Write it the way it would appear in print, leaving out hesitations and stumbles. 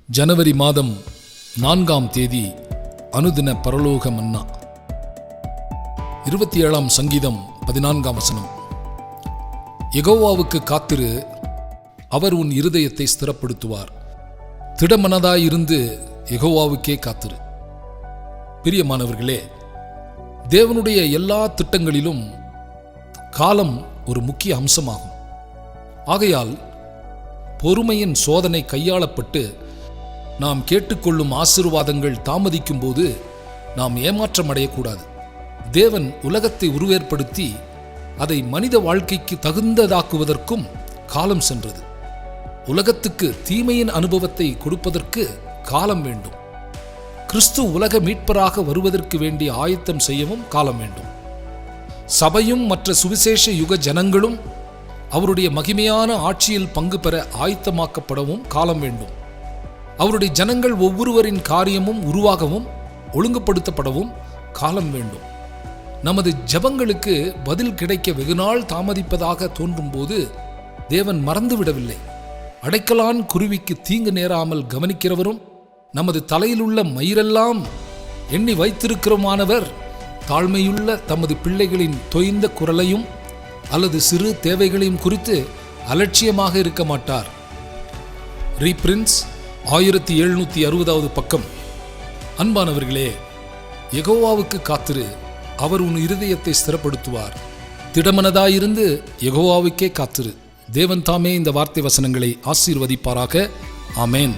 ஜனவரி மாதம் 4ஆம் தேதி அனுதின பரலோக மன்னா. 27ஆம் சங்கீதம் 14ஆம் வசனம். யெகோவாவுக்கு காத்திரு, அவர் உன் இருதயத்தை ஸ்திரப்படுத்துவார். திடமனதாயிருந்து யெகோவாவுக்கே காத்திரு. பிரியமானவர்களே, தேவனுடைய எல்லா திட்டங்களிலும் காலம் ஒரு முக்கிய அம்சமாகும். ஆகையால் பொறுமையின் சோதனை கையாளப்பட்டு நாம் கேட்டுக்கொள்ளும் ஆசீர்வாதங்கள் தாமதிக்கும் போது நாம் ஏமாற்றம் அடையக்கூடாது. தேவன் உலகத்தை உருவேற்படுத்தி அதை மனித வாழ்க்கைக்கு தகுந்ததாக்குவதற்கும் காலம் சென்றது. உலகத்துக்கு தீமையின் அனுபவத்தை கொடுப்பதற்கு காலம் வேண்டும். கிறிஸ்து உலக மீட்பராக வருவதற்கு வேண்டிய ஆயத்தம் செய்யவும் காலம் வேண்டும். சபையும் மற்ற சுவிசேஷ யுக ஜனங்களும் அவருடைய மகிமையான ஆட்சியில் பங்கு பெற ஆயத்தமாக்கப்படவும் காலம் வேண்டும். அவருடைய ஜனங்கள் ஒவ்வொருவரின் காரியமும் உருவாகவும் ஒழுங்குபடுத்தப்படவும் காலம் வேண்டும். நமது ஜெபங்களுக்கு பதில் கிடைக்க வெகுநாள் தாமதிப்பதாக தோன்றும் போது தேவன் மறந்துவிடவில்லை. அடைக்கலான் குருவிக்கு தீங்கு நேராமல் கவனிக்கிறவரும் நமது தலையிலுள்ள மயிரெல்லாம் எண்ணி வைத்திருக்கிறோமானவர் தாழ்மையுள்ள தமது பிள்ளைகளின் தொய்ந்த குரலையும் அல்லது சிறு தேவைகளையும் குறித்து அலட்சியமாக இருக்க மாட்டார். ரீபிரின்ஸ் 1760 பக்கம். அன்பானவர்களே, யெகோவாவுக்கு காத்திரு, அவர் உன் இருதயத்தை ஸ்திரப்படுத்துவார். திடமனதாயிருந்து யெகோவாவுக்கே காத்திரு. தேவன் தாமே இந்த வார்த்தை வசனங்களை ஆசீர்வதிப்பாராக. ஆமேன்.